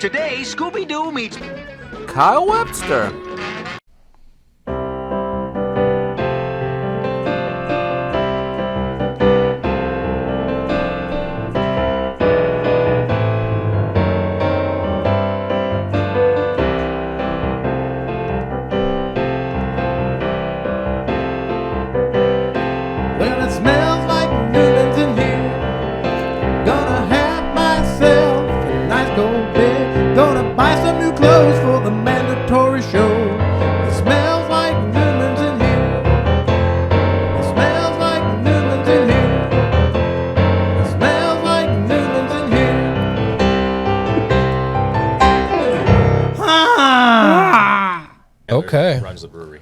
Today, Scooby-Doo meets Kyle Webster. Well, it smells like Newman's in here. Gonna have myself a nice cold bed. Gonna buy some new clothes for the mandatory show. It smells like Newman's in here. It smells like Newman's in here. It smells like Newman's in here. Ah! Okay. Runs the brewery.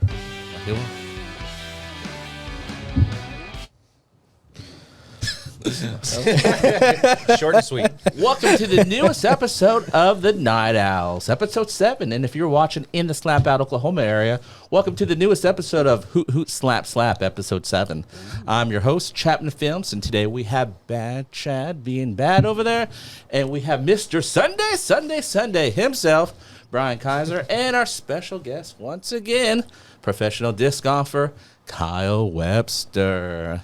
Short and sweet. Welcome to the newest episode of the Night Owls, episode 7. And if you're watching in the Slap Out, Oklahoma area, welcome to the newest episode of Hoot Hoot Slap Slap, episode 7. I'm your host, Chapman Films, and today we have Bad Chad being bad over there, and we have Mr. Sunday himself, Brian Kaiser, and our special guest once again, professional disc golfer, Kyle Webster.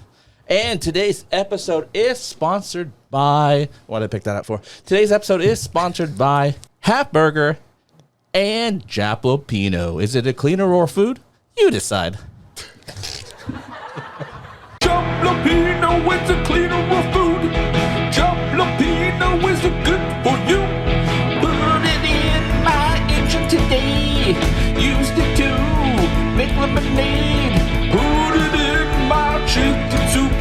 And today's episode is sponsored by, what did I pick that up for? Today's episode is sponsored by Half Burger and Jalapeno. Is it a cleaner or food? You decide. Jalapeno is a cleaner or food. Jalapeno is a good for you. Put it in my engine today. Used it to make lemonade. Put it in my chicken soup.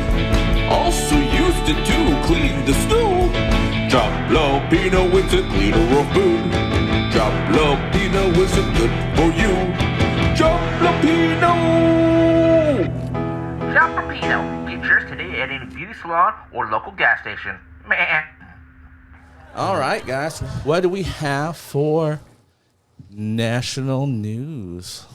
Also used it to clean the stool. Jalapeno is a cleaner or food. Jalapeno is a good for you. Jalapeno. Jalapeno. Get yours today at any beauty salon or local gas station. Meh. All right, guys. What do we have for national news?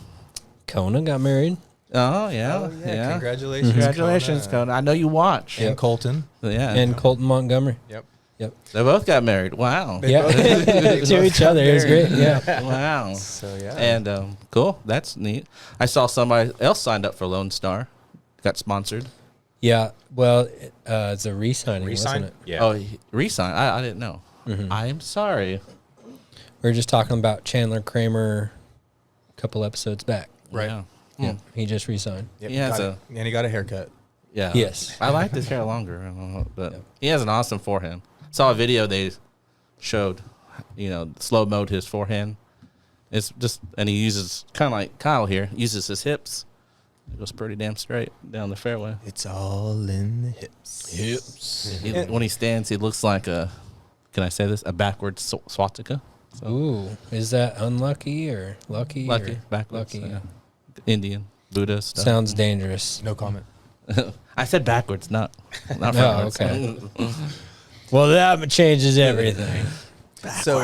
Kona got married. Oh, yeah. Congratulations. Congratulations, Conan. I know you watch. And Colton. Yeah. And Colton Montgomery. Yep. Yep. They both got married. Wow. Yeah. To each other. It was great. Yeah. Wow. So, yeah. And cool. That's neat. I saw somebody else signed up for Lone Star. Got sponsored. Yeah. Well, it's a re-signing, wasn't it? Yeah. Oh, re-sign. I didn't know. I'm sorry. We were just talking about Chandler Kramer a couple episodes back. Right. Yeah. Yeah. He just re-signed. Yep, He has and he got a haircut. Yeah. Yes. I like his hair longer, but he has an awesome forehand. Saw a video they showed, slow mode his forehand. It's just, and he uses, kind of like Kyle here, uses his hips. It goes pretty damn straight down the fairway. It's all in the hips. When he stands, he looks like can I say this? A backwards swastika. So, Ooh. Is that unlucky or lucky? lucky, Or backwards. Lucky. Yeah. Indian, Buddhist. Stuff. Sounds dangerous. No comment. I said backwards, not Oh, frontwards. okay. Well, that changes everything. So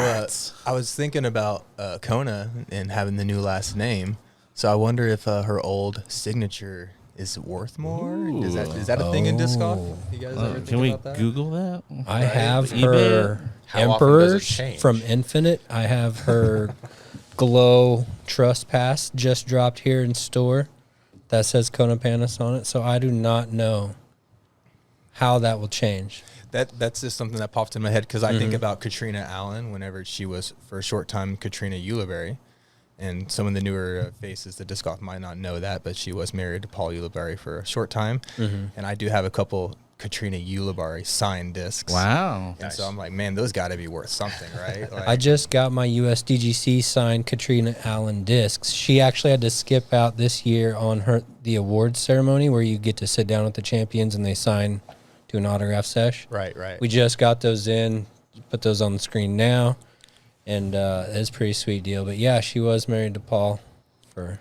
I was thinking about Kona and having the new last name. So I wonder if her old signature is worth more. Is that a thing in disc golf? You guys ever think Can we about that? Google that? I have eBay? her How often does it Emperors change? from Infinite. I have her Glow Trust Pass just dropped here in store. That says Kona Panis on it. So I do not know how that will change. That's just something that popped in my head because I think about Katrina Allen whenever she was, for a short time, Katrina Ulibarri. And some of the newer faces, the disc golf might not know that, but she was married to Paul Ulibarri for a short time. And I do have a couple Katrina Ulibarri signed discs. Wow. And so I'm like, man, those got to be worth something, right? Like, I just got my USDGC signed Katrina Allen discs. She actually had to skip out this year on the awards ceremony where you get to sit down with the champions and they sign to an autograph sesh. right. We just got those in, put those on the screen now, and it's a pretty sweet deal. But yeah, she was married to Paul for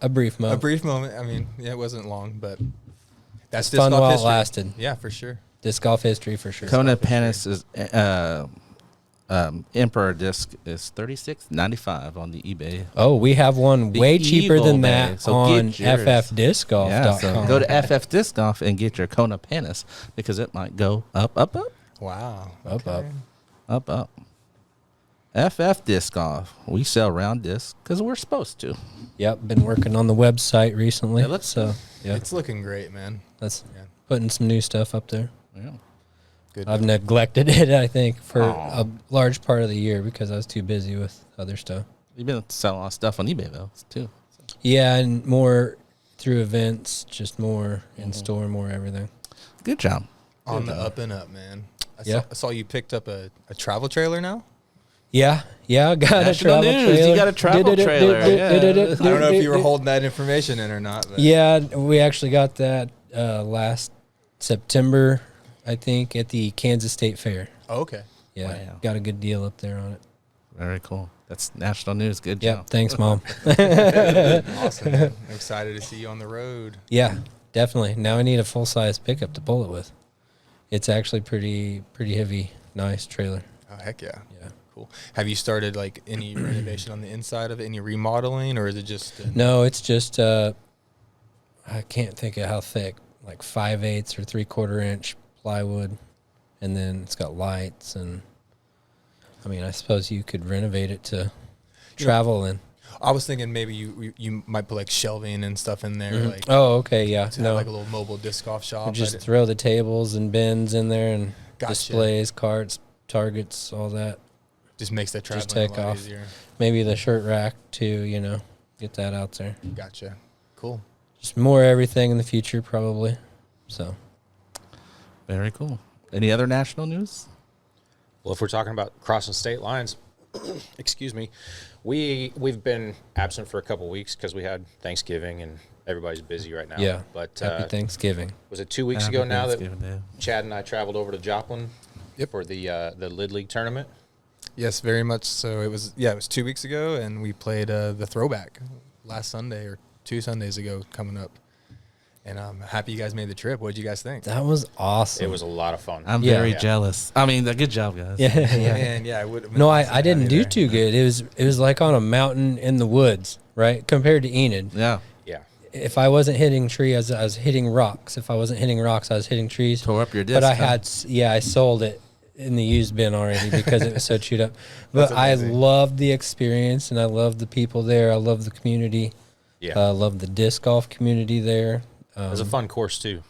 a brief moment. A brief moment. I mean, yeah, it wasn't long, but that's Fun disc golf while it history. lasted. Yeah, for sure. Disc golf history for sure. Kona Panis is Emperor disc is $36.95 on the eBay. Oh, we have one The way cheaper Evil than Bay. that So on get yours. ffdiscgolf.com. Yeah, so go to FF Disc Golf and get your Kona Panis because it might go up, up, up, Wow. Up. up, up. FF Disc Golf. We sell round discs because we're supposed to. Yep, been working on the website recently. It looks so yeah, It's looking great, man. that's Yeah. putting some new stuff up there. Yeah. Good. I've neglected it, I think, for a large part of the year because I was too busy with other stuff. You've been selling a lot of stuff on eBay, though, too. Yeah, and more through events, just more in store, more everything. Good job. On the up and up, man. Yeah. I saw you picked up a travel trailer now. Yeah, I got National a travel news, trailer. you got a travel trailer, yeah. I don't know if you were holding that information in or not. But. Yeah, we actually got that last September, I think, at the Kansas State Fair. Oh, okay. Yeah, Wow. got a good deal up there on it. Very cool. That's national news. Good Yeah, job. thanks, Mom. Awesome. Man. I'm excited to see you on the road. Yeah, definitely. Now I need a full-size pickup to pull it with. It's actually pretty heavy, nice trailer. Oh, heck yeah. Yeah. Cool. Have you started like any renovation on the inside of it, any remodeling, or is it just? No, it's just I can't think of how thick, like 5/8 or 3/4 inch plywood, and then it's got lights and. I mean, I suppose you could renovate it to travel in. I was thinking maybe you might put like shelving and stuff in there, like Oh, okay, yeah. to No, have like a little mobile disc golf shop. just I didn't- throw the tables and bins in there and Gotcha. displays, carts, targets, all that. just makes the traveling take a lot off. easier. Maybe the shirt rack too, get that out there. Gotcha. Cool. Just more everything in the future probably. So, Very cool. Any other national news? Well, if we're talking about crossing state lines, excuse me, we've been absent for a couple weeks because we had Thanksgiving and everybody's busy right now. yeah. But Happy Thanksgiving. was it 2 weeks Happy ago now that Thanksgiving Day. Chad and I traveled over to Joplin Yep. for the Lid League tournament? Yes, very much so. It was 2 weeks ago, and we played the Throwback last Sunday or 2 Sundays ago coming up. And I'm happy you guys made the trip. What did you guys think? That was awesome. It was a lot of fun. I'm Yeah. very Yeah. jealous. I mean, good job, guys. yeah, yeah. Man, yeah, I would. No, I didn't do too good. It was like on a mountain in the woods, right? Compared to Enid. Yeah. Yeah. If I wasn't hitting trees, I was hitting rocks. If I wasn't hitting rocks, I was hitting trees. Tore up your disc. But I huh? I sold it in the used bin already because it was so chewed up. But I amazing. loved the experience and I loved the people there. I love the community. Yeah. I love the disc golf community there. It was a fun course, too.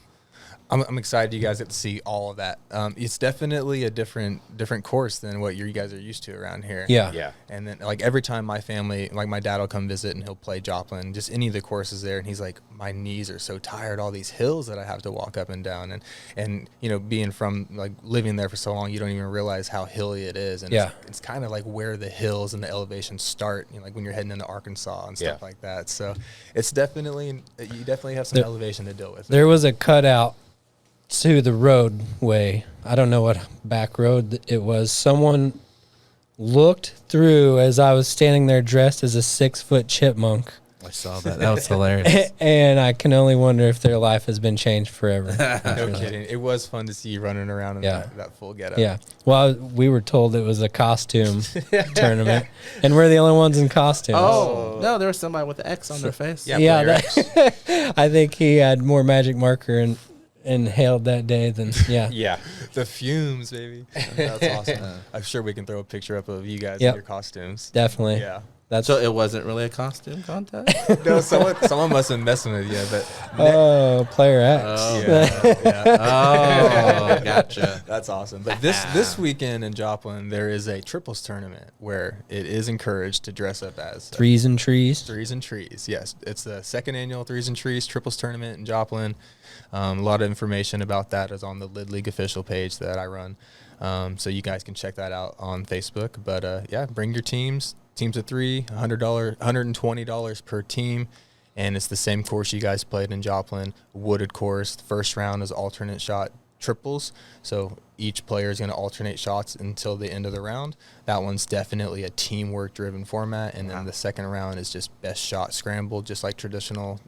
I'm excited you guys get to see all of that. It's definitely a different course than what you guys are used to around here. Yeah. Yeah. And then, like, every time my family, like, my dad will come visit and he'll play Joplin, just any of the courses there. And he's like, my knees are so tired, all these hills that I have to walk up and down. And being from, like, living there for so long, you don't even realize how hilly it is. And Yeah. it's kind of like where the hills and the elevations start, like when you're heading into Arkansas and stuff Yeah. like that. So it's you definitely have some elevation to deal with. There was a cutout to the roadway. I don't know what back road it was. Someone looked through as I was standing there dressed as a 6-foot chipmunk. I saw that. That was hilarious. And I can only wonder if their life has been changed forever. No kidding. It was fun to see you running around in Yeah. that full getup. Yeah. Well, we were told it was a costume tournament, and we're the only ones in costumes. Oh, no, there was somebody with an X on their face. Yeah. yeah. Player X. I think he had more magic marker and inhaled that day than yeah. Yeah. The fumes, baby. That's awesome. I'm sure we can throw a picture up of you guys Yep. in your costumes. Definitely. Yeah. That's So it wasn't really a costume contest? No, someone must have been messing with you, but oh, player X. yeah. Oh, gotcha. That's awesome. But this weekend in Joplin, there is a triples tournament where it is encouraged to dress up as Threes and trees. Threes and Trees. Yes, it's the second annual Threes and Trees triples tournament in Joplin. A lot of information about that is on the Lid League official page that I run, so you guys can check that out on Facebook. But yeah, bring your teams. Teams of 3, $120 per team, and it's the same course you guys played in Joplin, wooded course. The first round is alternate shot triples, so each player is going to alternate shots until the end of the round. That one's definitely a teamwork-driven format, and then the second round is just best shot scramble, just like traditional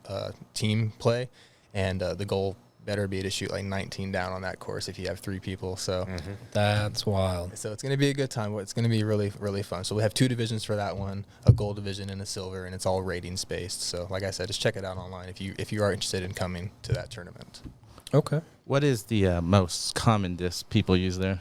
team play, and the goal better be to shoot like 19 down on that course if you have 3 people. So That's wild. so it's going to be a good time. It's going to be really, really fun. So we have 2 divisions for that one, a gold division and a silver, and it's all ratings based. So like I said, just check it out online if you are interested in coming to that tournament. Okay. What is the most common disc people use there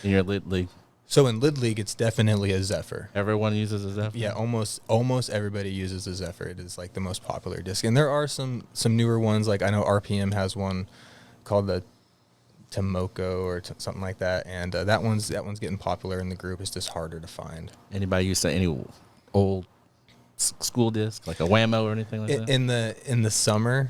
in your Lid League? So in Lid League, it's definitely a Zephyr. Everyone uses a Zephyr. Yeah, almost everybody uses a Zephyr. It is like the most popular disc, and there are some newer ones. Like I know RPM has one called the Tomoko or something like that, and that one's getting popular in the group. It's just harder to find. Anybody use any old school disc, like a Whammo or anything like that? In the summer,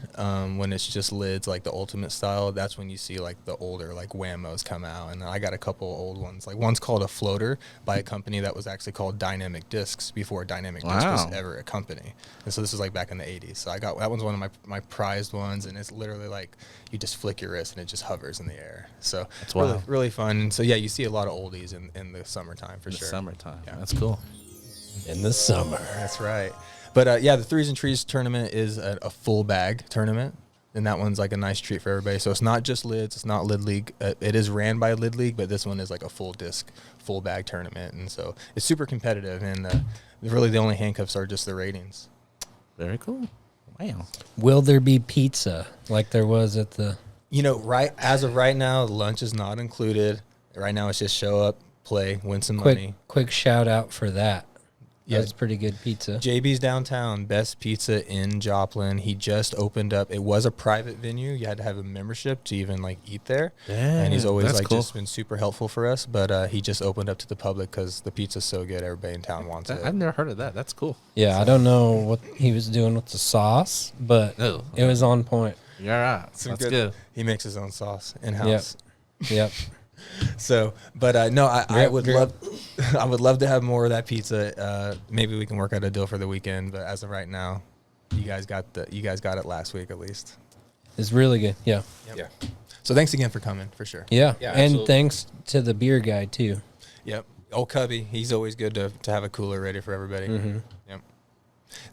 when it's just lids, like the ultimate style, that's when you see like the older like Whammos come out. And I got a couple old ones. Like one's called a Floater by a company that was actually called Dynamic Discs before Dynamic Discs was ever a company. And so this is like back in the 80s. So I got that one's one of my prized ones, and it's literally like you just flick your wrist and it just hovers in the air. So it's really fun. And so yeah, you see a lot of oldies in the summertime for sure. Summertime. Yeah. That's cool. In the summer. That's right. But yeah, the Threes and Trees tournament is a full bag tournament, and that one's like a nice treat for everybody. So it's not just lids, it's not Lid League. It is ran by Lid League, but this one is like a full disc, full bag tournament, and so it's super competitive. And really, the only handcuffs are just the ratings. Very cool. Wow. Will there be pizza like there was at the? As of right now, lunch is not included. Right now, it's just show up, play, win some money. Quick shout out for that. Yeah, that's pretty good pizza. JB's Downtown, best pizza in Joplin. He just opened up. It was a private venue. You had to have a membership to even like eat there. And he's always like cool. Just been super helpful for us. But he just opened up to the public because the pizza's so good. Everybody in town wants it. I've never heard of that. That's cool. Yeah, I don't know what he was doing with the sauce, but it was on point. You're right. That's good. He makes his own sauce in house. Yep. So, but no, I would love to have more of that pizza. Maybe we can work out a deal for the weekend. But as of right now, you guys got it last week at least. It's really good. Yeah. Yep. Yeah. So thanks again for coming for sure. Yeah. And absolutely. Thanks to the beer guy too. Yep. Old Cubby, he's always good to have a cooler ready for everybody. Mm-hmm. Yep.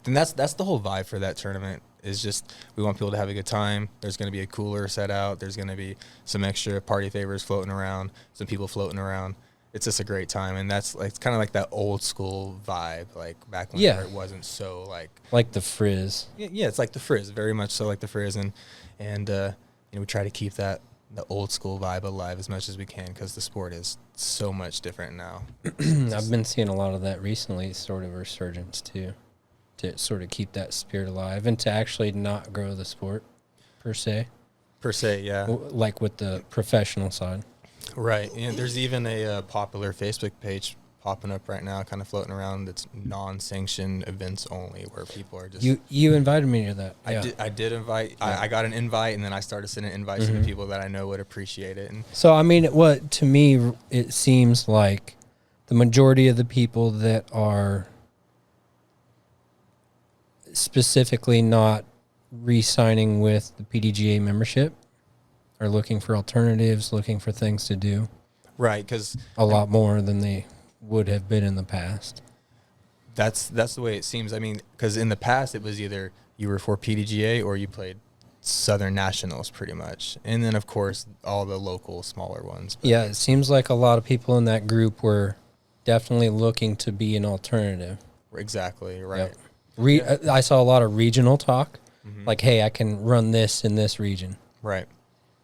Then that's the whole vibe for that tournament. Is just we want people to have a good time. There's going to be a cooler set out. There's going to be some extra party favors floating around, some people floating around. It's just a great time, and that's like kind of like that old school vibe, like back when it wasn't so like the Frizz. Yeah, it's like the Frizz, very much so like the Frizz, and we try to keep the old school vibe alive as much as we can because the sport is so much different now. I've been seeing a lot of that recently, sort of resurgence too. To sort of keep that spirit alive and to actually not grow the sport per se, yeah, like with the professional side, right? And there's even a popular Facebook page popping up right now, kind of floating around. That's non-sanctioned events only, where people are just you invited me to that. Yeah. I did invite. I got an invite, and then I started sending invites to the people that I know would appreciate it. And so I mean, to me it seems like the majority of the people that are specifically not re-signing with the PDGA membership are looking for alternatives, looking for things to do. Right, because a lot more than they would have been in the past. That's the way it seems. I mean, because in the past it was either you were for PDGA or you played Southern Nationals pretty much. And then, of course, all the local smaller ones. But yeah, it seems like a lot of people in that group were definitely looking to be an alternative. Exactly, right. Yep. I saw a lot of regional talk, like, hey, I can run this in this region. Right.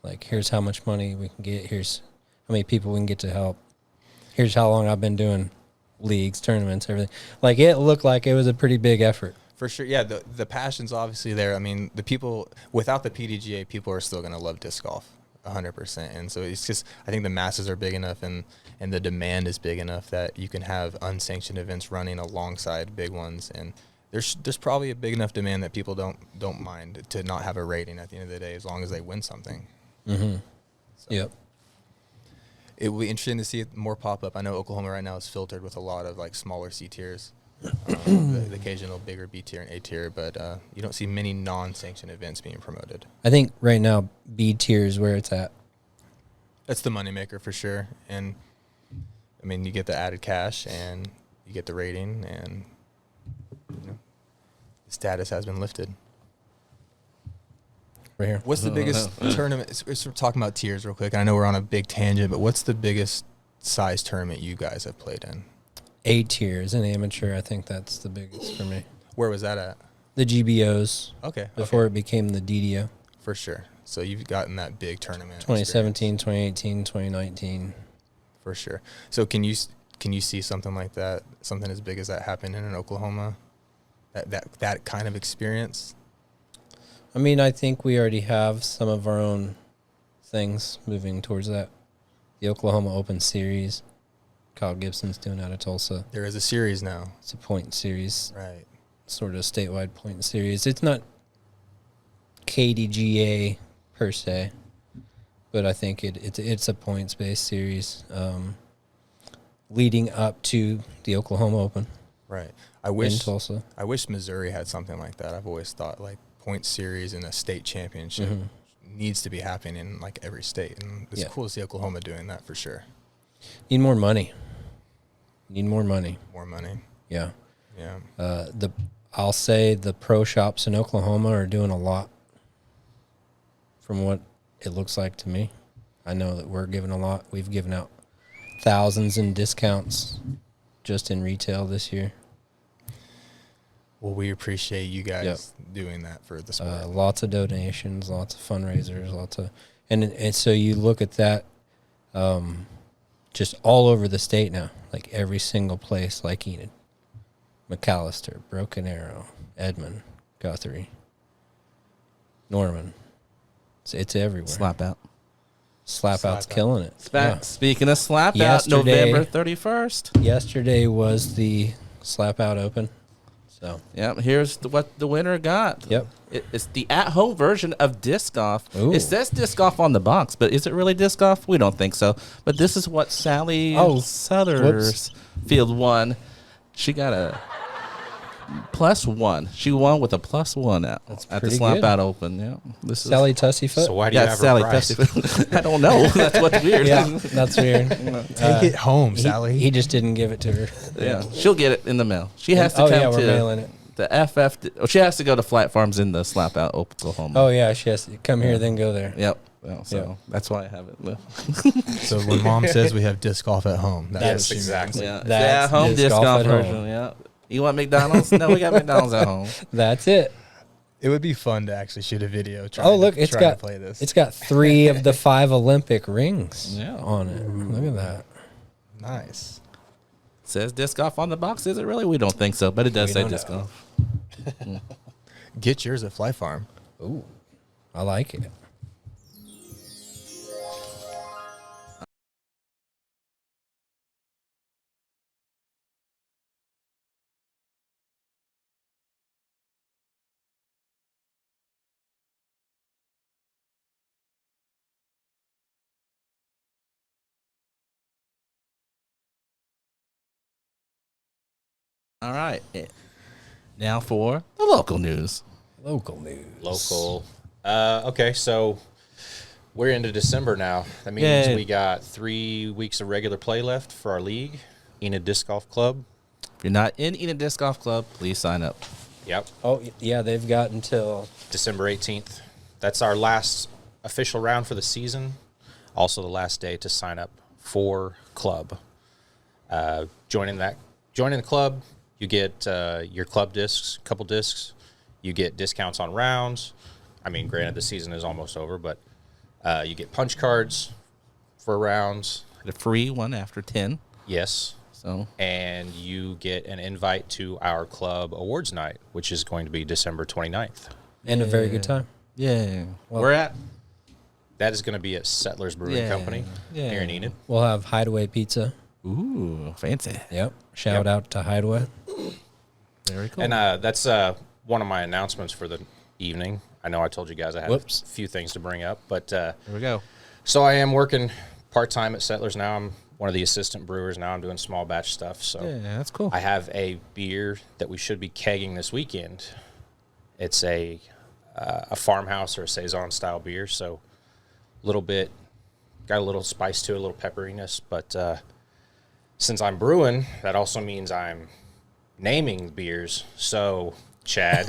Like, here's how much money we can get. Here's how many people we can get to help. Here's how long I've been doing leagues, tournaments, everything. Like, it looked like it was a pretty big effort. For sure. Yeah, the passion's obviously there. I mean, the people, without the PDGA, people are still going to love disc golf 100%. And so it's just, I think the masses are big enough and the demand is big enough that you can have unsanctioned events running alongside big ones. And there's probably a big enough demand that people don't mind to not have a rating at the end of the day as long as they win something. Mm-hmm. So yep. It will be interesting to see more pop up. I know Oklahoma right now is filtered with a lot of like smaller C tiers, the occasional bigger B tier and A tier, but you don't see many non-sanctioned events being promoted. I think right now B tier is where it's at. That's the moneymaker for sure. And I mean, you get the added cash and you get the rating and the status has been lifted. Right here. What's the biggest tournament? We're talking about tiers real quick. I know we're on a big tangent, but what's the biggest size tournament you guys have played in? A tier is an amateur. I think that's the biggest for me. Where was that at? The GBOs. Okay. Before it became the DDO. For sure. So you've gotten that big tournament. 2017, 2018, 2019. For sure. So can you see something like that, something as big as that happen in Oklahoma? That kind of experience? I mean, I think we already have some of our own things moving towards that. The Oklahoma Open Series, Kyle Gibson's doing out of Tulsa. There is a series now. It's a point series, Right. sort of statewide point series. It's not KDGA per se, but I think it's a points-based series leading up to the Oklahoma Open. Right. In Tulsa. I wish Missouri had something like that. I've always thought like point series and a state championship needs to be happening in like every state, and it's cool to see Oklahoma doing that for sure. Need more money. More money. Yeah. Yeah. I'll say the pro shops in Oklahoma are doing a lot from what it looks like to me. I know that we're giving a lot. We've given out thousands in discounts just in retail this year. Well, we appreciate you guys doing that for the sport. Lots of donations, lots of fundraisers, and so you look at that just all over the state now, like every single place like Enid, McAllister, Broken Arrow, Edmond, Guthrie, Norman. It's everywhere. Slap out. Slap out's killing it. Yeah. Speaking of slap out, Yesterday- November 31st. Yesterday was the Slap Out Open. So Yep, here's what the winner got. Yep. It's the at-home version of disc golf. Ooh. It says disc golf on the box, but is it really disc golf? We don't think so. But this is what Sally Suther's field won. She got a +1. She won with a +1 at the pretty Slap good. Out Open. Yeah, this Sally Tussyfoot. So why do you yeah, have Sally her prize? Tussy. I don't know. That's what's weird. Yeah, that's weird. Take it home, Sally. He just didn't give it to her. Yeah, she'll get it in the mail. She has to Oh, come yeah, we're to mailing it. the FF. She has to go to Flat Farms in the Slap Out, Oklahoma. Oh yeah, she has to come here, then go there. Yep. Well, so Yeah. that's why I have it. So when Mom says we have disc golf at home, that's Yes, what she means. exactly. Yeah, That's at home disc disc golf golf at version. home. Yeah. You want McDonald's? No, we got McDonald's at home. That's it. It would be fun to actually shoot a video. Oh look, it's trying got to play this. it's got 3 of the 5 Olympic rings Yeah. on it. Look at that. Nice. It says disc golf on the box. Is it really? We don't think so, but it does We say don't disc know. golf. Get yours at Fly Farm. Ooh, I like it. All right. Now for the local news. Local news. Local. Okay, so we're into December now. That means Yay. we got 3 weeks of regular play left for our league, Enid Disc Golf Club. If you're not in Enid Disc Golf Club, please sign up. Yep, Oh yeah, they've got until December 18th. That's our last official round for the season. Also the last day to sign up for club. Joining the club, you get your club discs, couple discs. You get discounts on rounds. I mean, granted, the season is almost over, but you get punch cards for rounds. A free one after 10. Yes. So And you get an invite to our club awards night, which is going to be December 29th. and a very good time. yeah, Well- we're at. That is going to be at Settlers Brewing Yeah. Company Yeah. here in Enid. We'll have Hideaway Pizza. Ooh, fancy. Yep. Shout out to Hideaway. Very cool. And that's one of my announcements for the evening. I know I told you guys I had Whoops. a few things to bring up, but Here we go. so I am working part-time at Settlers now. I'm one of the assistant brewers now. I'm doing small batch stuff. So Yeah, that's cool. I have a beer that we should be kegging this weekend. It's a farmhouse or a saison style beer, so a little bit got a little spice to it, a little pepperiness. But since I'm brewing, that also means I'm naming beers. So Chad,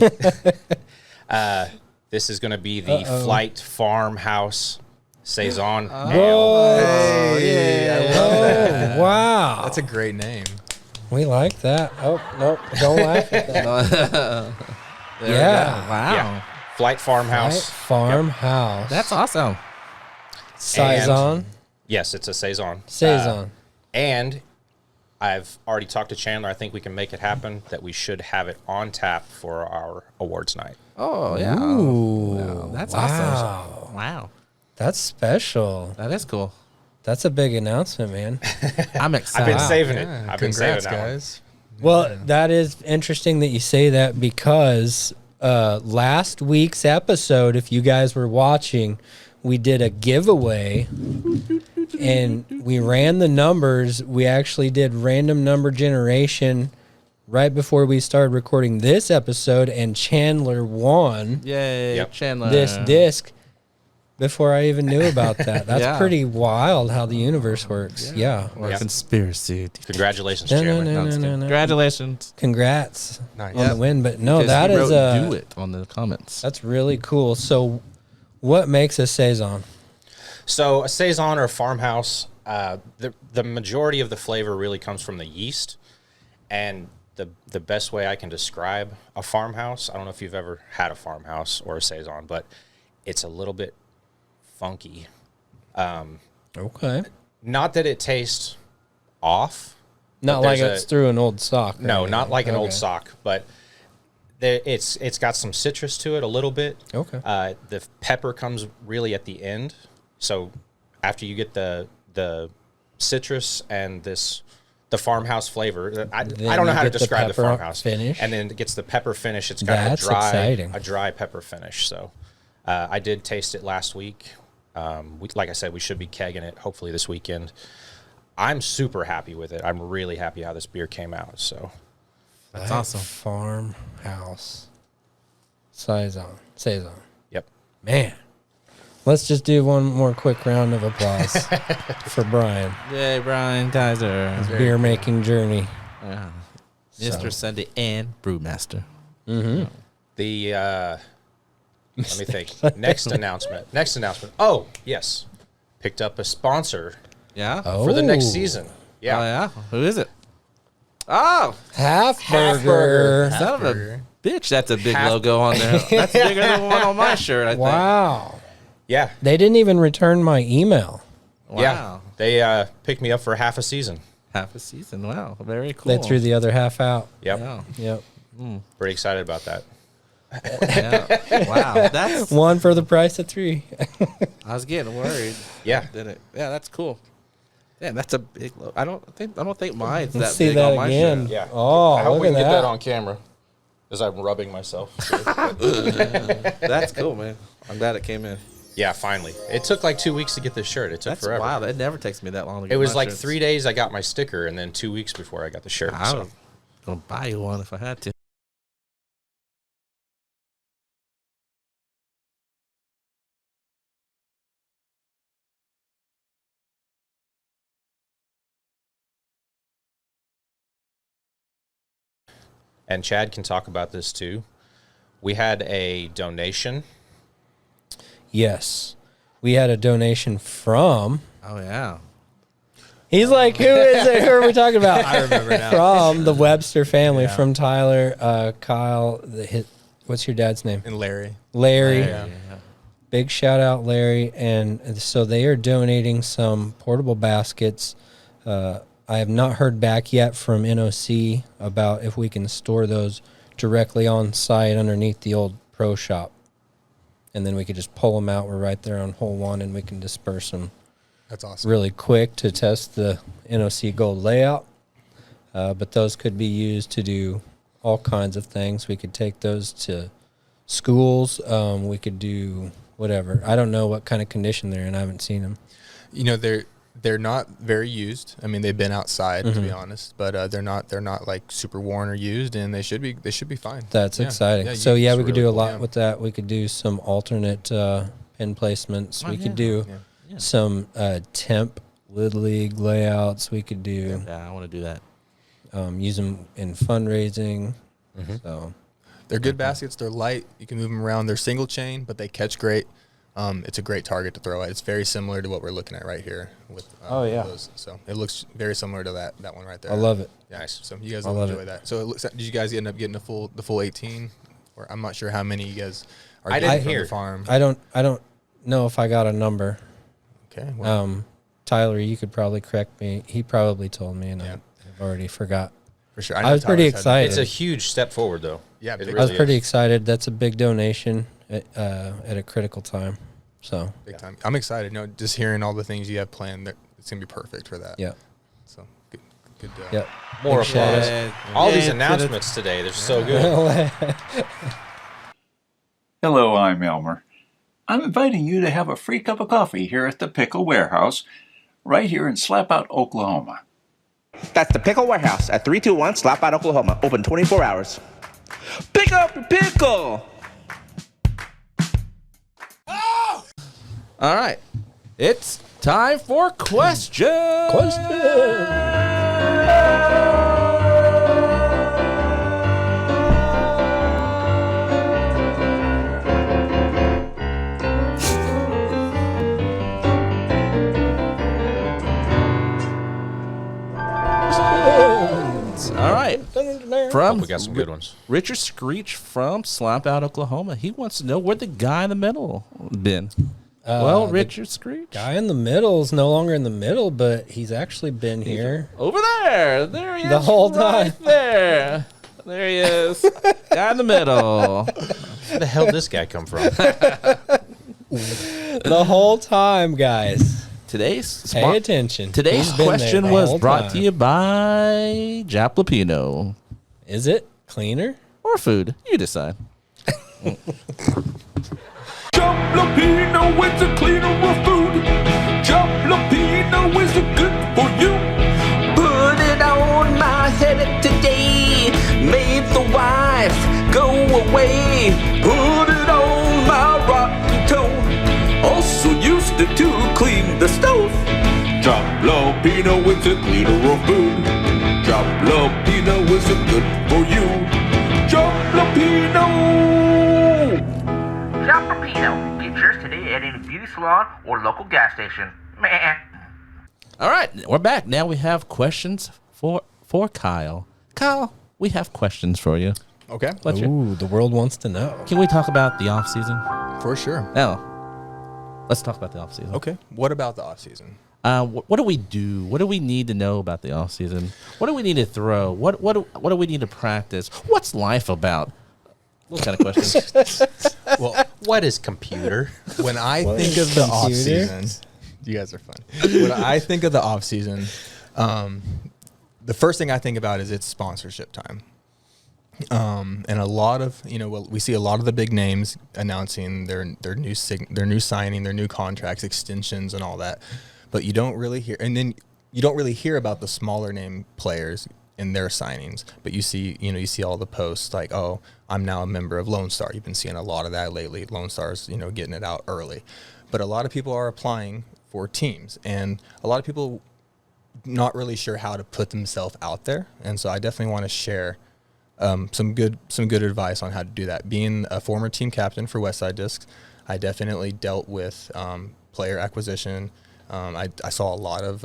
this is going to be the Flight Farmhouse Saison Ale. Oh wow. That's a great name. We like that. Oh nope, don't laugh at that. Yeah. Wow. Yeah. Flight Farmhouse. Farmhouse. That's awesome. Saison. Yes, it's a saison. Saison. And I've already talked to Chandler. I think we can make it happen, that we should have it on tap for our awards night. Oh, yeah. Ooh, Wow, that's wow. awesome. Wow. That's special. That is cool. That's a big announcement, man. I'm I've excited. been saving it. Yeah, I've been saving congrats, that one. guys. Well, that is interesting that you say that, because last week's episode, if you guys were watching, we did a giveaway and we ran the numbers. We actually did random number generation right before we started recording this episode, and Chandler won Yay, Yep. Chandler. this disc before I even knew about that. That's Yeah. pretty wild how the universe works. Yeah. Or Yeah. conspiracy. Congratulations, No, Chandler. no, no, no, no. Congratulations. Congrats Nice. on the win. But no, Because that he is wrote do it on the comments. that's really cool. So what makes a saison? So a saison or a farmhouse, the majority of the flavor really comes from the yeast, and the best way I can describe a farmhouse, I don't know if you've ever had a farmhouse or a saison, but it's a little bit funky. Okay. Not that it tastes off. Not but like there's it's through an old sock. or No, not anything. like an old Okay. sock, but it's got some citrus to it a little bit. Okay. The pepper comes really at the end. So after you get the citrus and the farmhouse flavor, I Then don't know you how to get the describe the pepper farmhouse finish. and then it gets the pepper finish. It's got That's exciting. a dry pepper finish. So I did taste it last week. Like I said, we should be kegging it hopefully this weekend. I'm super happy with it. I'm really happy how this beer came out. So That's awesome. Farmhouse saison. yep. Man. Let's just do one more quick round of applause for Brian. Yay, Brian Kaiser. Beer making journey. Yeah. Mr. Sunday and Brewmaster. The let me think. Next announcement. Oh, yes. Picked up a sponsor Yeah? for the next Oh. season. Oh, Yeah. yeah? Who is it? Oh, Half-burger. son of a bitch. That's a big logo on there. That's bigger than the one on my shirt, I think. Wow. Yeah. They didn't even return my email. Wow. Yeah. They picked me up for half a season. Half a season. Wow. Very cool. They threw the other half out. Yep. Yeah. Yep. Pretty excited about that. Yeah. Wow. That's. One for the price of three. I was getting worried. Yeah. Did it? Yeah, that's cool. Yeah, that's a big logo. I don't think mine's Let's that see big that on my again. shirt. Yeah. Oh, I hope look we at can get that. that on camera. As I'm rubbing myself. That's cool, man. I'm glad it came in. Yeah, finally. It took like 2 weeks to get this shirt. It took That's forever. wild. It never takes me that long to get It was my like shirts. 3 days I got my sticker, and then 2 weeks before I got the shirt. I So. was gonna buy you one if I had to. And Chad can talk about this too. We had a donation. Yes. We had a donation from. Oh yeah. He's like, who is it? Who are we talking about? I remember now. From the Webster family, Yeah. from Tyler, Kyle. What's your dad's name? And Larry. Larry. Yeah. Big shout out, Larry. And so they are donating some portable baskets. I have not heard back yet from NOC about if we can store those directly on site underneath the old pro shop. And then we could just pull them out. We're right there on hole one, and we can disperse them That's awesome. really quick to test the NOC Gold layout. But those could be used to do all kinds of things. We could take those to schools. We could do whatever. I don't know what kind of condition they're in. I haven't seen them. You know, they're not very used. I mean, they've been outside to be honest, but they're not like super worn or used, and they should be fine. That's Yeah. exciting. Yeah, So it's yeah, we could really do a cool, lot yeah. with that. We could do some alternate pin placements. Oh, We yeah. could do Yeah. some temp Little League layouts. We could do Yeah, I want to do that. use them in fundraising. So They're good baskets. They're light. You can move them around. They're single chain, but they catch great. It's a great target to throw at. It's very similar to what we're looking at right here. With Oh, yeah. those. So it looks very similar to that one right there. I love it. Yeah. Nice. So you guys I will love enjoy it. that. So it looks. Did you guys end up getting the full 18? Or I'm not sure how many you guys are I getting didn't from hear. the farm. I don't know if I got a number. Okay. Well, Tyler, you could probably correct me. He probably told me, and Yeah. I've already forgot. For sure. I was pretty excited. It's a huge step forward, though. Yeah, It big- really I was pretty is. excited. That's a big donation at a critical time. So, Big time. I'm excited. No, just hearing all the things you have planned, it's gonna be perfect for that. yeah. So good. Yep. More Big shout applause. out. All these Yeah, announcements today, they're so good. Hello, I'm Elmer. I'm inviting you to have a free cup of coffee here at the Pickle Warehouse, right here in Slapout, Oklahoma. That's the Pickle Warehouse at 321 Slapout, Oklahoma. Open 24 hours. Pick up your pickle! All right. It's time for questions. All right. From We got some good ones. Richard Screech from Slapout, Oklahoma. He wants to know where the guy in the middle been. Well, The Richard Screech. guy in the middle is no longer in the middle, but he's actually been here. Over there. There he is. The whole right time. there. There he is. Guy in the middle. Where the hell did this guy come from? The whole time, guys. Today's Pay attention. Today's He's been there question the was whole brought time. to you by Jalapeno. Is it cleaner? Or food. You decide. Jalapeno is a cleaner of food. Jalapeno is a good for you. Put it on my head today. Made the wife go away. Put it on my rotten toe. Also used it to clean the stove. Jalapeno is a cleaner of food. Jalapeno is a good for you. Jalapeno. Jalapeno. Get yours today at any beauty salon or local gas station. Meh. All right. We're back. Now we have questions for Kyle. Kyle, we have questions for you. Okay. What's your, Ooh, the world wants to know. can we talk about the off season? For sure. No. Let's talk about the off season. Okay. What about the off season? What do we do? What do we need to know about the off season? What do we need to throw? What do we need to practice? What's life about? What kind of questions? Well, What is computer? when I think of the off computer? season, you guys are fun. When I think of the off season, the first thing I think about is it's sponsorship time. And a lot of we see a lot of the big names announcing their new signing, their new contracts, extensions, and all that. But you don't really hear, and then you don't really hear about the smaller name players in their signings. But you see all the posts like, oh, I'm now a member of Lone Star. You've been seeing a lot of that lately. Lone Star's getting it out early, but a lot of people are applying for teams, and a lot of people not really sure how to put themselves out there. And so I definitely want to share some good advice on how to do that. Being a former team captain for Westside Discs, I definitely dealt with player acquisition. I saw a lot of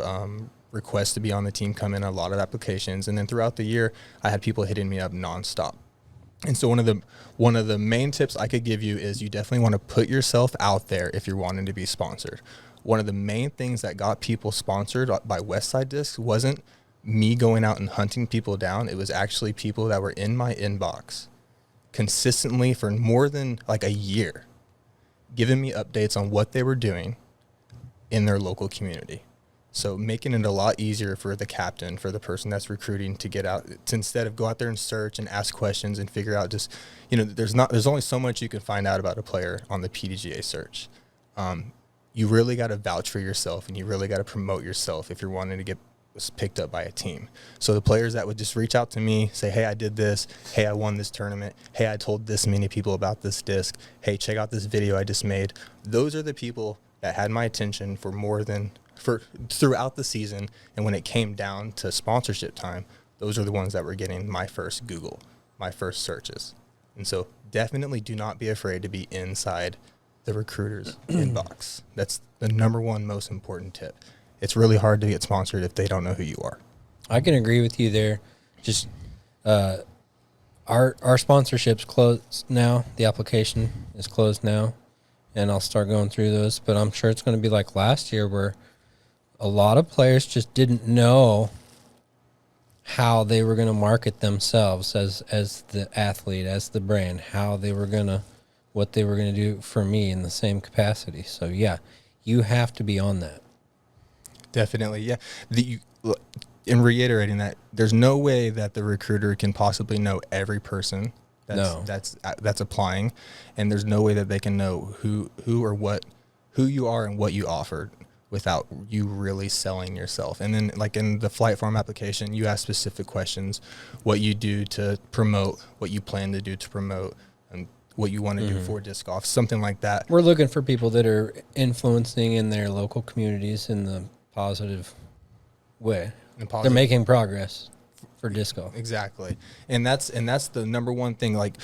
requests to be on the team come in, a lot of applications, and then throughout the year, I had people hitting me up nonstop. And so one of the main tips I could give you is you definitely want to put yourself out there if you're wanting to be sponsored. One of the main things that got people sponsored by Westside Discs wasn't me going out and hunting people down. It was actually people that were in my inbox consistently for more than like a year, giving me updates on what they were doing in their local community. So making it a lot easier for the captain, for the person that's recruiting to get out, to instead of go out there and search and ask questions and figure out just, there's only so much you can find out about a player on the PDGA search. You really got to vouch for yourself, and you really got to promote yourself if you're wanting to get picked up by a team. So the players that would just reach out to me, say, hey, I did this. Hey, I won this tournament. Hey, I told this many people about this disc. Hey, check out this video I just made. Those are the people that had my attention for throughout the season. And when it came down to sponsorship time, those are the ones that were getting my first Google, my first searches. And so definitely do not be afraid to be inside the recruiter's inbox. That's the number one most important tip. It's really hard to get sponsored if they don't know who you are. I can agree with you there. Just our sponsorship's closed now. The application is closed now, and I'll start going through those. But I'm sure it's going to be like last year where a lot of players just didn't know how they were going to market themselves as the athlete, as the brand, what they were going to do for me in the same capacity. So yeah, you have to be on that. Definitely, yeah. In reiterating that, there's no way that the recruiter can possibly know every person that's applying, and there's no way that they can know who you are and what you offered without you really selling yourself. And then, like in the flight form application, you ask specific questions: what you do to promote, what you plan to do to promote, and what you want to do for disc golf, something like that. We're looking for people that are influencing in their local communities in the positive way. They're making progress for disc golf. Exactly. And that's the number one thing. Like,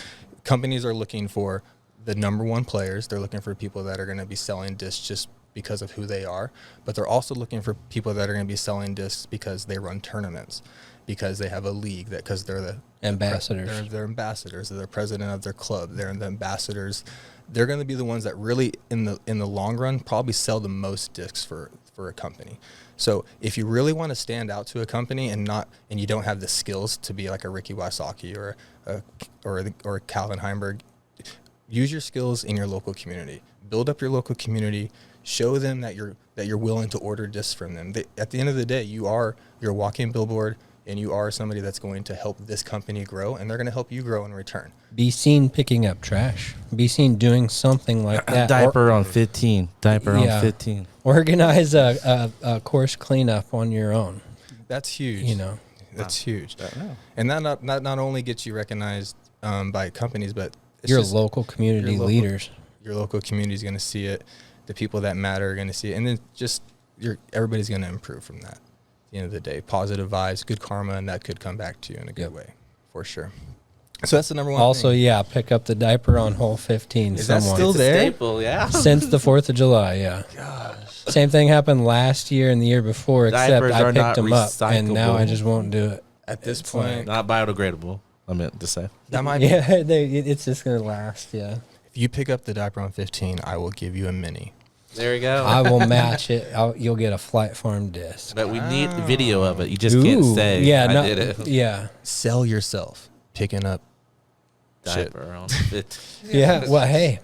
companies are looking for the number one players. They're looking for people that are going to be selling discs just because of who they are, but they're also looking for people that are going to be selling discs because they run tournaments, because they have a league, because they're the ambassadors. They're ambassadors. They're the president of their club. They're the ambassadors. They're going to be the ones that really, in the long run, probably sell the most discs for a company. So if you really want to stand out to a company and you don't have the skills to be like a Ricky Wysocki or a Calvin Heimberg, use your skills in your local community. Build up your local community. Show them that you're willing to order discs from them. At the end of the day, you're a walking billboard, and you are somebody that's going to help this company grow, and they're going to help you grow in return. Be seen picking up trash. Be seen doing something like that. Diaper on 15. On 15. Organize a course cleanup on your own. That's huge. That's huge. And that not only gets you recognized by companies, but your local community leaders. Your local community is going to see it. The people that matter are going to see it, and then everybody's going to improve from that. At the end of the day, positive vibes, good karma, and that could come back to you in a good way, for sure. So that's the number one. Also, thing. Pick up the diaper on hole 15. Is that still there? Staple, yeah. Since the 4th of July, yeah. Gosh. Same thing happened last year and the year before, except Diapers I picked them up, and now recyclable. I just won't do it. At this point, Not biodegradable, I meant to say. that might be. Yeah, it's just going to last, yeah. If you pick up the diaper on 15, I will give you a mini. There we go. I will match it. You'll get a Flight Farm disc. But we need video of it. You just can't say I did it. Yeah. Sell yourself picking up shit. Diaper on 15. Yeah, well, hey,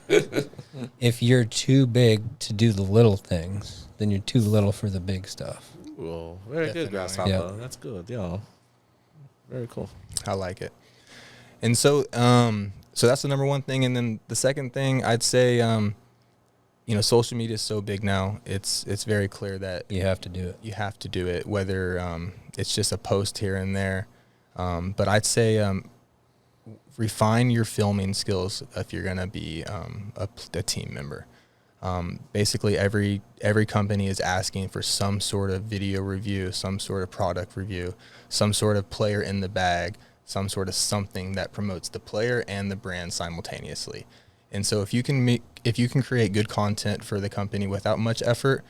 if you're too big to do the little things, then you're too little for the big stuff. Cool. Very good, Grasshopper. Yep. That's good. Yeah. Very cool. I like it. And so that's the number one thing. And then the second thing, I'd say, social media is so big now. It's very clear that You have to do it. you have to do it, whether it's just a post here and there. But I'd say refine your filming skills if you're going to be a team member. Basically, every company is asking for some sort of video review, some sort of product review, some sort of player in the bag, some sort of something that promotes the player and the brand simultaneously. And so if you can create good content for the company without much effort,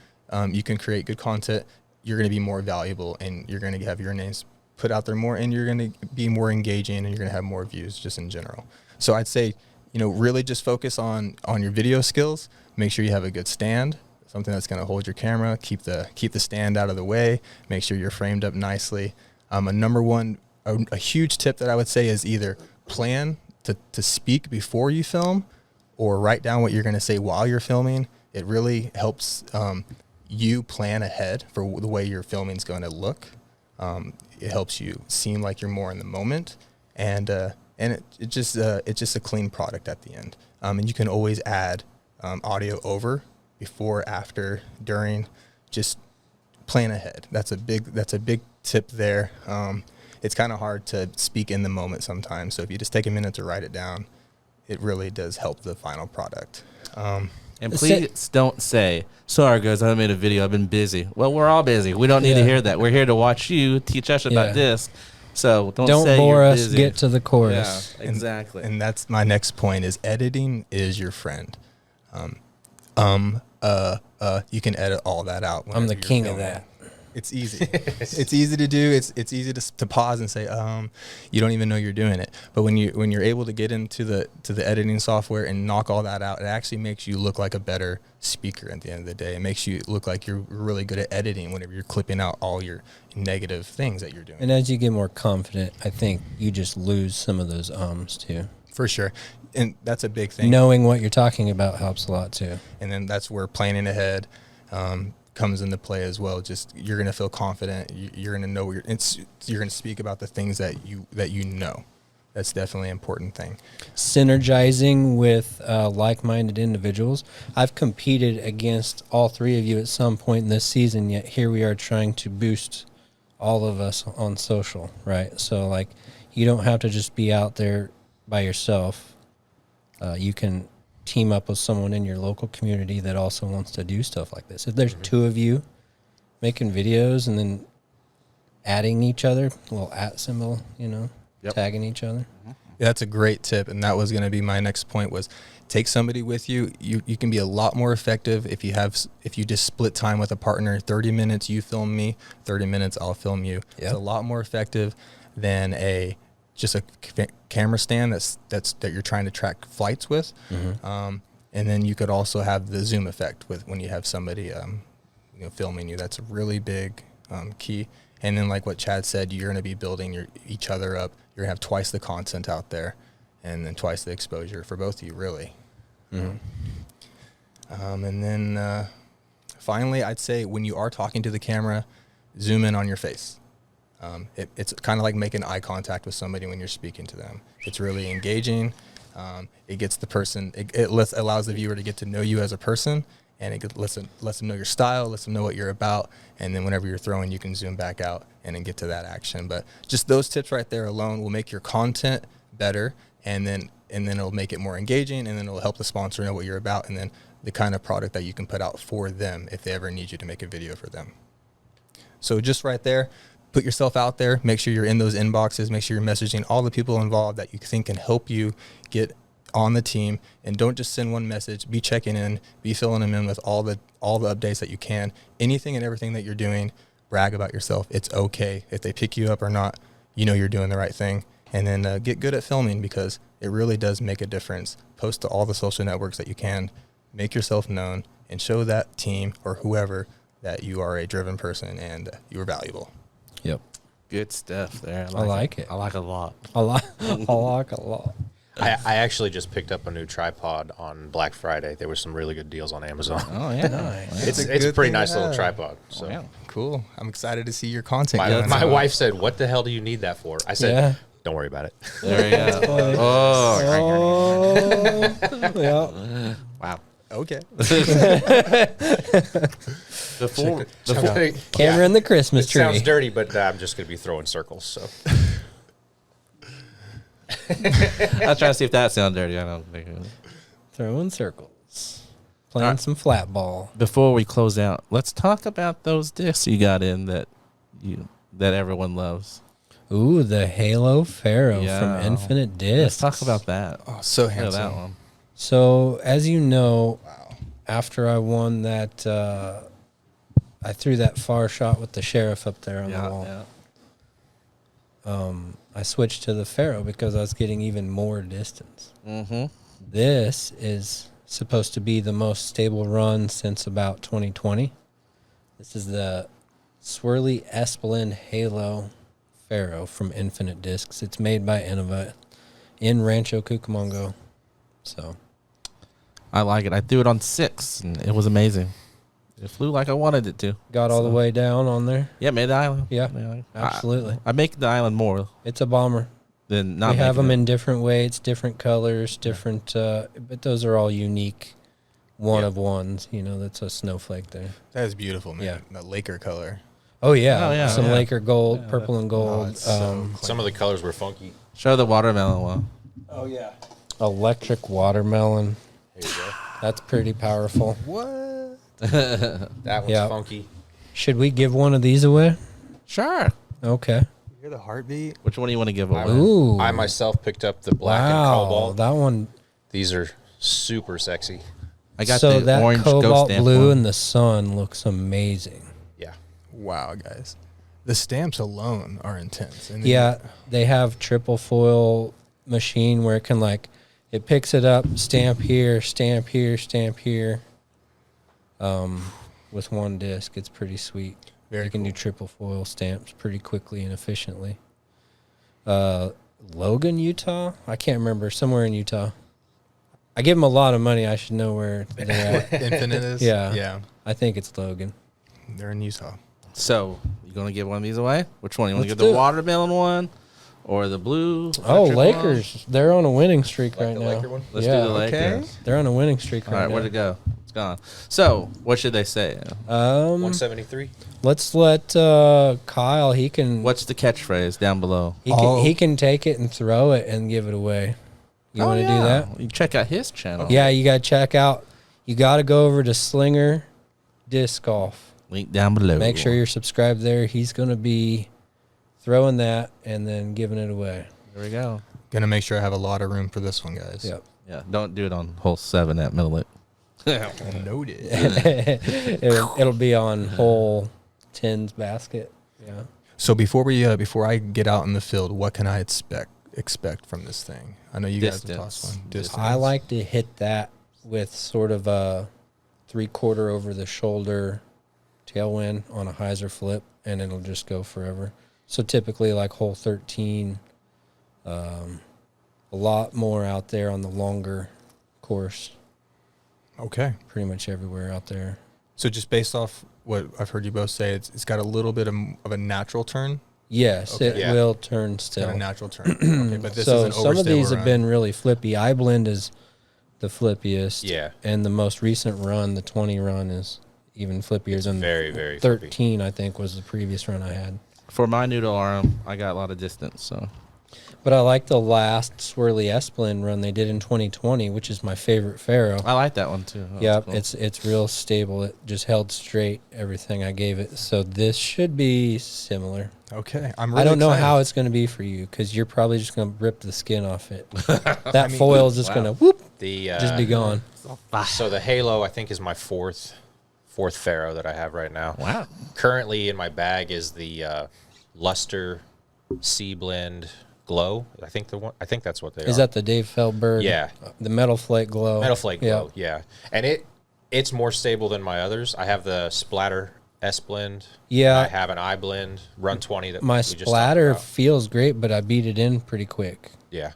you can create good content. You're going to be more valuable, and you're going to have your names put out there more, and you're going to be more engaging, and you're going to have more views just in general. So I'd say, really just focus on your video skills. Make sure you have a good stand, something that's going to hold your camera. Keep the stand out of the way. Make sure you're framed up nicely. A huge tip that I would say is either plan to speak before you film, or write down what you're going to say while you're filming. It really helps you plan ahead for the way your filming is going to look. It helps you seem like you're more in the moment, and it's just a clean product at the end. And you can always add audio over, before, after, during. Just plan ahead. That's a big tip there. It's kind of hard to speak in the moment sometimes. So if you just take a minute to write it down, it really does help the final product. And please don't say, sorry guys, I made a video, I've been busy. Well, we're all busy. We don't need to hear that. We're here to watch you teach us about this. So don't say bore you're us, busy. get to the chorus. Yeah, exactly. And that's my next point is editing is your friend. You can edit all that out. I'm the king of that. It's easy. It's easy to do. It's easy to pause and say, you don't even know you're doing it. But when you're able to get into the editing software and knock all that out, it actually makes you look like a better speaker at the end of the day. It makes you look like you're really good at editing whenever you're clipping out all your negative things that you're doing. And as you get more confident, I think you just lose some of those ums too. For sure. And that's a big thing. Knowing what you're talking about helps a lot too. And then that's where planning ahead comes into play as well. Just you're gonna feel confident. You're gonna know you're gonna speak about the things that you know. That's definitely an important thing. Synergizing with like-minded individuals. I've competed against all three of you at some point in this season. Yet here we are trying to boost all of us on social, right? So like, you don't have to just be out there by yourself. You can team up with someone in your local community that also wants to do stuff like this. If there's two of you making videos and then adding each other, a little @ symbol, tagging each other. Yeah, that's a great tip, and that was going to be my next point was take somebody with you. You can be a lot more effective if you just split time with a partner. 30 minutes you film me, 30 minutes I'll film you. Yep. It's a lot more effective than just a camera stand that you're trying to track flights with. And then you could also have the zoom effect with when you have somebody filming you. That's a really big key. And then like what Chad said, you're going to be building each other up. You're going to have twice the content out there and then twice the exposure for both of you, really. And then finally, I'd say when you are talking to the camera, zoom in on your face. It's kind of like making eye contact with somebody when you're speaking to them. It's really engaging. It gets the person, it allows the viewer to get to know you as a person, and it lets them know your style, lets them know what you're about, and then whenever you're throwing, you can zoom back out and then get to that action. But just those tips right there alone will make your content better, and then it'll make it more engaging, and then it'll help the sponsor know what you're about, and then the kind of product that you can put out for them if they ever need you to make a video for them. So just right there, put yourself out there, make sure you're in those inboxes, make sure you're messaging all the people involved that you think can help you get on the team, and don't just send one message, be checking in, be filling them in with all the updates that you can. Anything and everything that you're doing, brag about yourself. It's okay. If they pick you up or not, you're doing the right thing. And then get good at filming, because it really does make a difference. Post to all the social networks that you can, make yourself known, and show that team or whoever that you are a driven person and you are valuable. Yep. Good stuff there. I like it. I like it a lot. I like a lot. I actually just picked up a new tripod on Black Friday. There were some really good deals on Amazon. Oh, yeah. Nice. It's a pretty nice little tripod. So yeah. Cool. I'm excited to see your content. My wife said, "What the hell do you need that for?" I said, "Don't worry about it." There you go. Yeah. Wow. Okay. Camera in the Christmas tree. Sounds dirty, but I'm just going to be throwing circles. So I was trying to see if that sounded dirty. I don't think it was. Throwing circles. Playing some flat ball. Before we close out, let's talk about those discs you got in that everyone loves. Ooh, the Halo Pharaoh from Infinite Discs. Let's talk about that. Oh, so handsome. That one. So, as you know, after I won that, I threw that far shot with the sheriff up there on the wall. Yeah. I switched to the Pharaoh because I was getting even more distance. This is supposed to be the most stable run since about 2020. This is the Swirly Espelin Halo Pharaoh from Infinite Discs. It's made by Innova in Rancho Cucamonga. So I like it. I threw it on 6, and it was amazing. It flew like I wanted it to. Got all the way down on there? Yeah, made the island. Yeah, absolutely. I make the island more It's a bomber. than not. We have them it. in different weights, different colors, different, but those are all unique one-of-ones. That's a snowflake there. That is beautiful, man. Yeah. The Laker color. Oh, yeah. Oh, yeah, Some yeah. Laker gold, purple and gold. it's so some of the colors were funky. Show the watermelon one. Oh, yeah. Electric watermelon. There you go. That's pretty powerful. What? That one's Yeah. funky. Should we give one of these away? Sure. Okay. You hear the heartbeat? Which one do you want to give away? Ooh. I myself picked up the black and Wow. cobalt. That one. These are super sexy. I got So the that orange cobalt ghost stamp blue one. in the sun looks amazing. Yeah. Wow, guys. The stamps alone are intense. And Yeah, they have triple foil machine where it can like, it picks it up, stamp here, stamp here, stamp here. With one disc, it's pretty sweet. You can do triple foil stamps pretty quickly and efficiently. Logan, Utah? I can't remember. Somewhere in Utah. I give them a lot of money. I should know where they're at. Infinite is? Yeah. Yeah. I think it's Logan. They're in Utah. So, you going to give one of these away? Which one? You want to Let's give the do it. watermelon one or the blue? Oh, electric Lakers. They're on a winning streak Like right the now. Laker one? Let's Yeah. do the Lakers. They're on a winning streak All right right, now. where'd it go? It's gone. So, what should they say? 173. Let's let Kyle. He can. What's the catchphrase down below? He can take it and throw it and give it away. You want to do that? You check out his channel. Yeah, you got to check out. You got to go over to Slinger Disc Golf. Link down below. Make sure you're subscribed there. He's going to be throwing that and then giving it away. There we go. Gonna make sure I have a lot of room for this one, guys. Yep. Yeah, don't do it on hole 7 at Millet. Noted. It'll be on hole 10's basket. Yeah. So before I get out in the field, what can I expect from this thing? I know you guys have tossed one. Distance. I like to hit that with sort of a 3/4 over the shoulder tailwind on a hyzer flip, and it'll just go forever. So typically like hole 13, a lot more out there on the longer course. Okay. Pretty much everywhere out there. So just based off what I've heard you both say, it's got a little bit of a natural turn. Yes, Okay. it Yeah. will turn It's got still. a natural turn. Okay, but this So is an some of these overstable have run. been really flippy. iBlend is the flippiest. Yeah. And the most recent run, the 20 run, is even flippier than Very, very flippy. 13, I think, was the previous run I had. For my noodle arm, I got a lot of distance, so. But I like the last swirly S-Blend run they did in 2020, which is my favorite Pharaoh. I like that one too. That was Yep, cool. it's real stable. It just held straight everything I gave it. So this should be similar. Okay. I'm really I don't know excited. how it's going to be for you because you're probably just going to rip the skin off it. That foil is just going to whoop, The just be gone. So the Halo, I think, is my fourth Pharaoh that I have right now. Wow. Currently in my bag is the Luster Sea Blend Glow. I think that's what they are. Is that the Dave Feldberg? Yeah. The Metal Flake Glow. Metal Flake Yeah. Glow? Yeah. And it's more stable than my others. I have the Splatter S Blend. Yeah. I have an I Blend Run 20 that My we just talked splatter about. feels great, but I beat it in pretty quick. Yeah.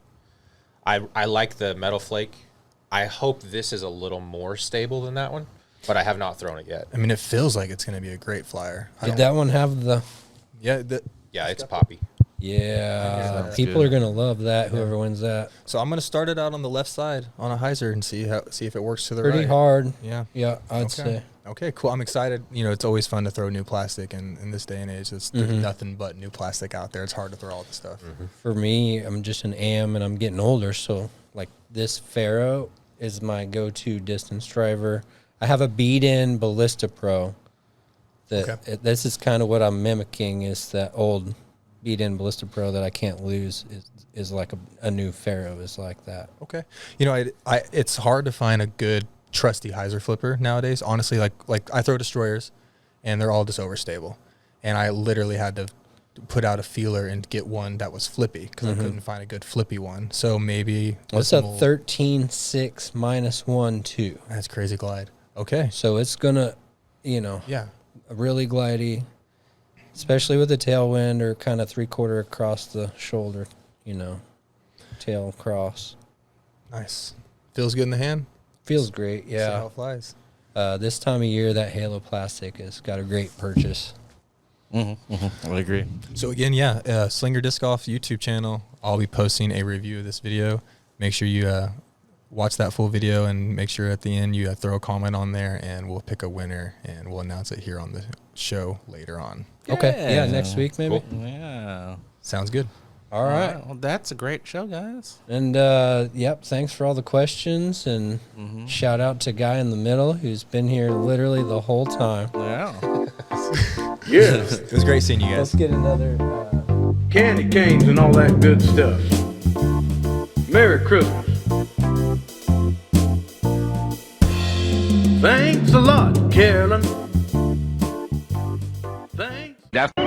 I like the Metal Flake. I hope this is a little more stable than that one, but I have not thrown it yet. I mean, it feels like it's going to be a great flyer. Did that one have the... Yeah. Yeah, it's poppy. Yeah, that's people good. are going to love that, whoever wins that. So I'm going to start it out on the left side on a hyzer and see if it works to the Pretty right. hard. Yeah. Yeah, I'd Okay. say. Okay, cool. I'm excited. You know, it's always fun to throw new plastic, and in this day and age, there's nothing but new plastic out there. It's hard to throw all this stuff. For me, I'm just an AM and I'm getting older, so like this Pharaoh is my go-to distance driver. I have a beat-in Ballista Pro. This is kind of what I'm mimicking, is that old beat-in Ballista Pro that I can't lose is like a new Pharaoh is like that. Okay. You know, it's hard to find a good trusty hyzer flipper nowadays. Honestly, like I throw destroyers, and they're all just overstable, and I literally had to put out a feeler and get one that was flippy because I couldn't find a good flippy one. So maybe What's a 13.6 minus 1.2? That's crazy glide. Okay. So it's gonna, Yeah. really glidey, especially with the tailwind or kind of 3/4 across the shoulder, tail cross. Nice. Feels good in the hand. Feels great, See how yeah. it flies. This time of year, that Halo plastic has got a great purchase. I would agree. So again, Slinger Disc Golf YouTube channel. I'll be posting a review of this video. Make sure you watch that full video, and make sure at the end you throw a comment on there, and we'll pick a winner, and we'll announce it here on the show later on. Okay, yeah, next week maybe. Cool. Yeah. Sounds good. All right. Well, that's a great show, guys. And, thanks for all the questions, and shout out to Guy in the middle who's been here literally the whole time. Yeah. Yes, It was great seeing you Let's guys. get another... candy canes and all that good stuff. Merry Christmas. Thanks a lot, Carolyn. Thanks. That's